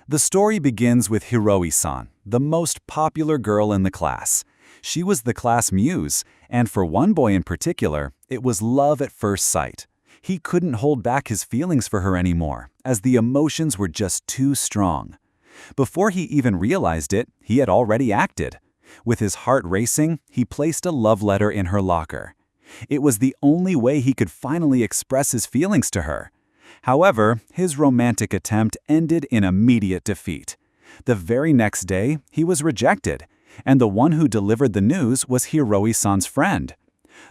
The story begins with Hiroi-san, the most popular girl in the class. She was the class muse, and for one boy in particular, it was love at first sight. He couldn't hold back his feelings for her anymore, as the emotions were just too strong. Before he even realized it, he had already acted. With his heart racing, he placed a love letter in her locker. It was the only way he could finally express his feelings to her. However, his romantic attempt ended in immediate defeat. The very next day, he was rejected, and the one who delivered the news was Hiroi-san's friend.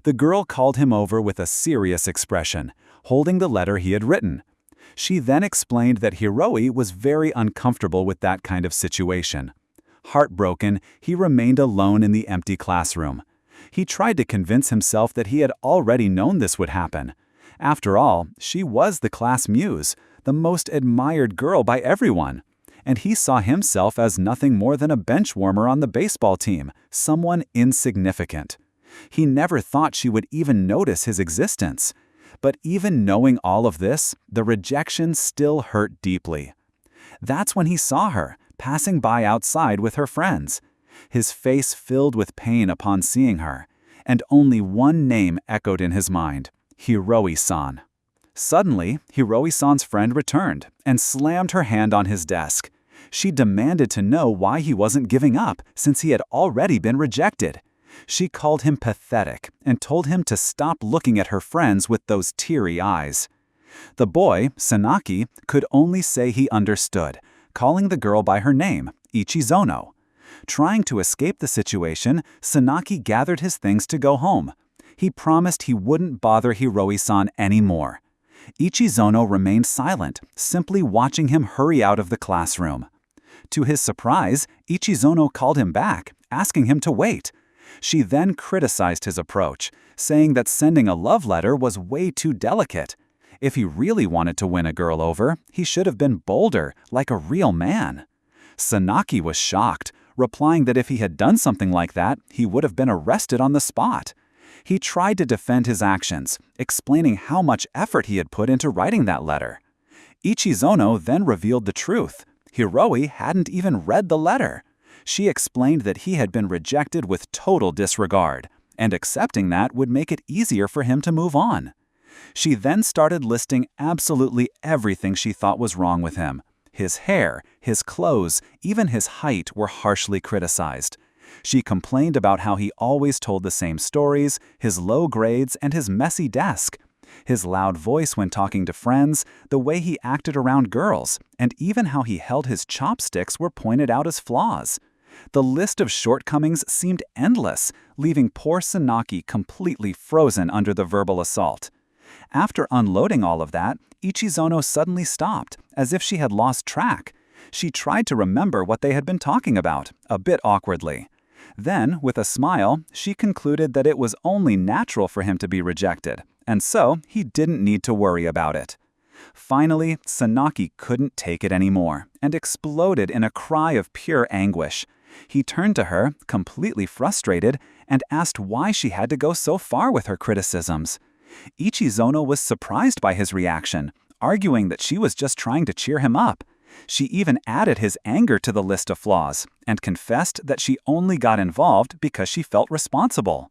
The girl called him over with a serious expression, holding the letter he had written. She then explained that Hiroi was very uncomfortable with that kind of situation. Heartbroken, he remained alone in the empty classroom. He tried to convince himself that he had already known this would happen. After all, she was the class muse, the most admired girl by everyone. And he saw himself as nothing more than a bench warmer on the baseball team, someone insignificant. He never thought she would even notice his existence. But even knowing all of this, the rejection still hurt deeply. That's when he saw her, passing by outside with her friends. His face filled with pain upon seeing her, and only one name echoed in his mind: Hiroi-san. Suddenly, Hiroi-san's friend returned and slammed her hand on his desk. She demanded to know why he wasn't giving up, since he had already been rejected. She called him pathetic and told him to stop looking at her friends with those teary eyes. The boy, Sanaki, could only say he understood, calling the girl by her name, Ichizono. Trying to escape the situation, Sanaki gathered his things to go home. He promised he wouldn't bother Hiroi-san anymore. Ichizono remained silent, simply watching him hurry out of the classroom. To his surprise, Ichizono called him back, asking him to wait. She then criticized his approach, saying that sending a love letter was way too delicate. If he really wanted to win a girl over, he should have been bolder, like a real man. Sanaki was shocked, replying that if he had done something like that, he would have been arrested on the spot. He tried to defend his actions, explaining how much effort he had put into writing that letter. Ichizono then revealed the truth. Hiroi hadn't even read the letter. She explained that he had been rejected with total disregard, and accepting that would make it easier for him to move on. She then started listing absolutely everything she thought was wrong with him. His hair, his clothes, even his height were harshly criticized. She complained about how he always told the same stories, his low grades, and his messy desk. His loud voice when talking to friends, the way he acted around girls, and even how he held his chopsticks were pointed out as flaws. The list of shortcomings seemed endless, leaving poor Sanaki completely frozen under the verbal assault. After unloading all of that, Ichizono suddenly stopped, as if she had lost track. She tried to remember what they had been talking about, a bit awkwardly. Then, with a smile, she concluded that it was only natural for him to be rejected, and so he didn't need to worry about it. Finally, Sanaki couldn't take it anymore, and exploded in a cry of pure anguish. He turned to her, completely frustrated, and asked why she had to go so far with her criticisms. Ichizono was surprised by his reaction, arguing that she was just trying to cheer him up. She even added his anger to the list of flaws, and confessed that she only got involved because she felt responsible.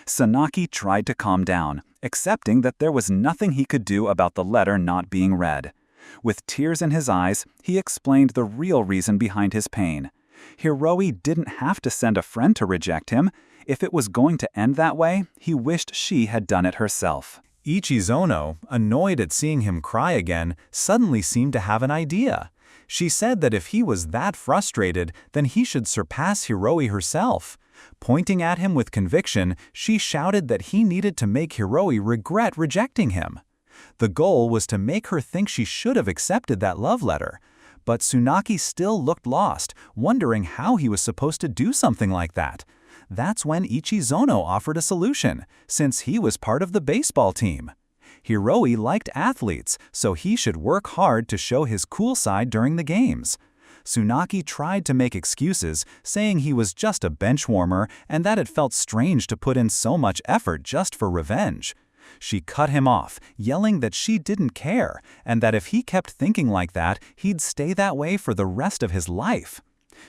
Sanaki tried to calm down, accepting that there was nothing he could do about the letter not being read. With tears in his eyes, he explained the real reason behind his pain. Hiroi didn't have to send a friend to reject him. If it was going to end that way, he wished she had done it herself. Ichizono, annoyed at seeing him cry again, suddenly seemed to have an idea. She said that if he was that frustrated, then he should surpass Hiroi herself. Pointing at him with conviction, she shouted that he needed to make Hiroi regret rejecting him. The goal was to make her think she should have accepted that love letter. But Tsunaki still looked lost, wondering how he was supposed to do something like that. That's when Ichizono offered a solution, since he was part of the baseball team. Hiroi liked athletes, so he should work hard to show his cool side during the games. Tsunaki tried to make excuses, saying he was just a bench warmer and that it felt strange to put in so much effort just for revenge. She cut him off, yelling that she didn't care, and that if he kept thinking like that, he'd stay that way for the rest of his life.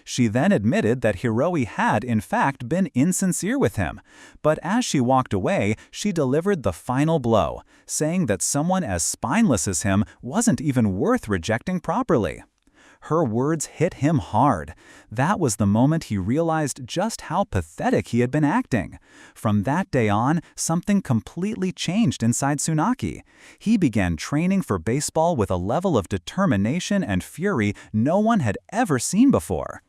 She then admitted that Hiroi had, in fact, been insincere with him, but as she walked away, she delivered the final blow, saying that someone as spineless as him wasn't even worth rejecting properly. Her words hit him hard. That was the moment he realized just how pathetic he had been acting. From that day on, something completely changed inside Tsunaki. He began training for baseball with a level of determination and fury no one had ever seen before.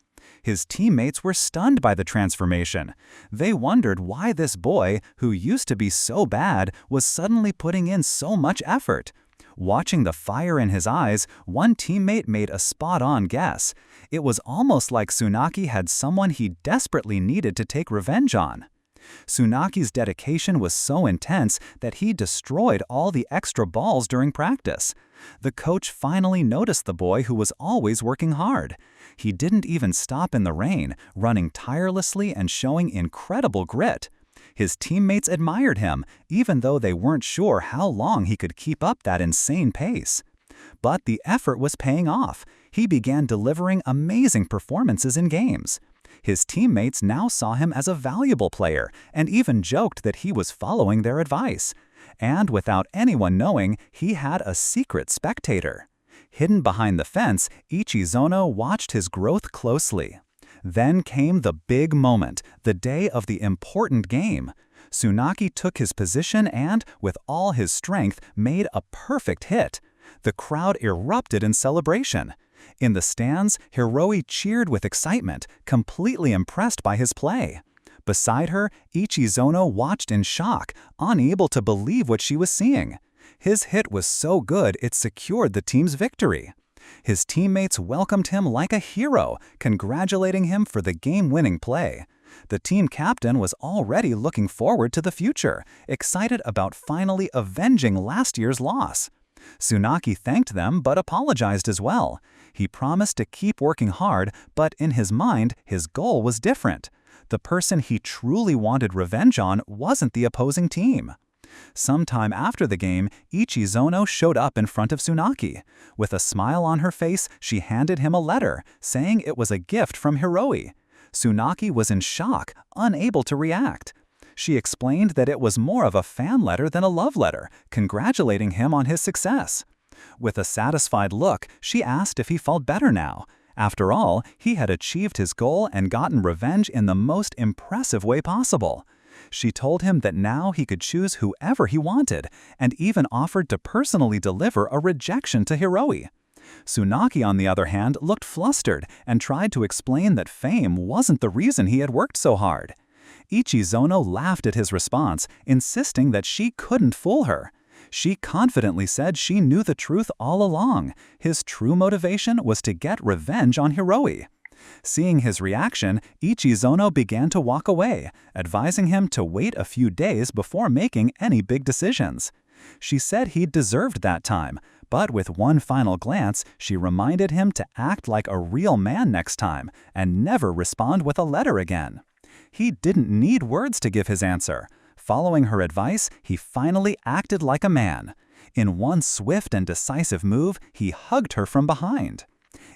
His teammates were stunned by the transformation. They wondered why this boy, who used to be so bad, was suddenly putting in so much effort. Watching the fire in his eyes, one teammate made a spot-on guess. It was almost like Tsunaki had someone he desperately needed to take revenge on. Tsunaki's dedication was so intense that he destroyed all the extra balls during practice. The coach finally noticed the boy who was always working hard. He didn't even stop in the rain, running tirelessly and showing incredible grit. His teammates admired him, even though they weren't sure how long he could keep up that insane pace. But the effort was paying off. He began delivering amazing performances in games. His teammates now saw him as a valuable player and even joked that he was following their advice. And without anyone knowing, he had a secret spectator. Hidden behind the fence, Ichizono watched his growth closely. Then came the big moment, the day of the important game. Tsunaki took his position and, with all his strength, made a perfect hit. The crowd erupted in celebration. In the stands, Hiroi cheered with excitement, completely impressed by his play. Beside her, Ichizono watched in shock, unable to believe what she was seeing. His hit was so good it secured the team's victory. His teammates welcomed him like a hero, congratulating him for the game-winning play. The team captain was already looking forward to the future, excited about finally avenging last year's loss. Tsunaki thanked them but apologized as well. He promised to keep working hard, but in his mind, his goal was different. The person he truly wanted revenge on wasn't the opposing team. Sometime after the game, Ichizono showed up in front of Tsunaki. With a smile on her face, she handed him a letter, saying it was a gift from Hiroi. Tsunaki was in shock, unable to react. She explained that it was more of a fan letter than a love letter, congratulating him on his success. With a satisfied look, she asked if he felt better now. After all, he had achieved his goal and gotten revenge in the most impressive way possible. She told him that now he could choose whoever he wanted, and even offered to personally deliver a rejection to Hiroi. Tsunaki, on the other hand, looked flustered and tried to explain that fame wasn't the reason he had worked so hard. Ichizono laughed at his response, insisting that she couldn't fool her. She confidently said she knew the truth all along. His true motivation was to get revenge on Hiroi. Seeing his reaction, Ichizono began to walk away, advising him to wait a few days before making any big decisions. She said he'd deserved that time, but with one final glance, she reminded him to act like a real man next time and never respond with a letter again. He didn't need words to give his answer. Following her advice, he finally acted like a man. In one swift and decisive move, he hugged her from behind.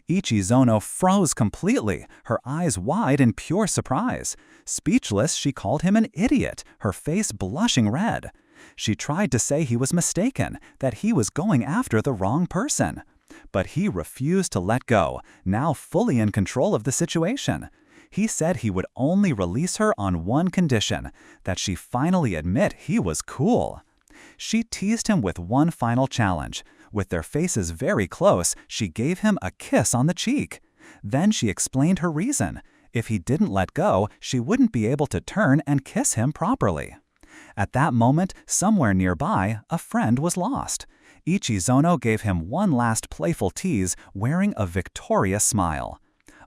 Ichizono froze completely, her eyes wide in pure surprise. Speechless, she called him an idiot, her face blushing red. She tried to say he was mistaken, that he was going after the wrong person. But he refused to let go, now fully in control of the situation. He said he would only release her on one condition, that she finally admit he was cool. She teased him with one final challenge. With their faces very close, she gave him a kiss on the cheek. Then she explained her reason. If he didn't let go, she wouldn't be able to turn and kiss him properly. At that moment, somewhere nearby, a friend was lost. Ichizono gave him one last playful tease, wearing a victorious smile.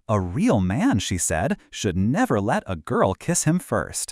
A real man, she said, should never let a girl kiss him first.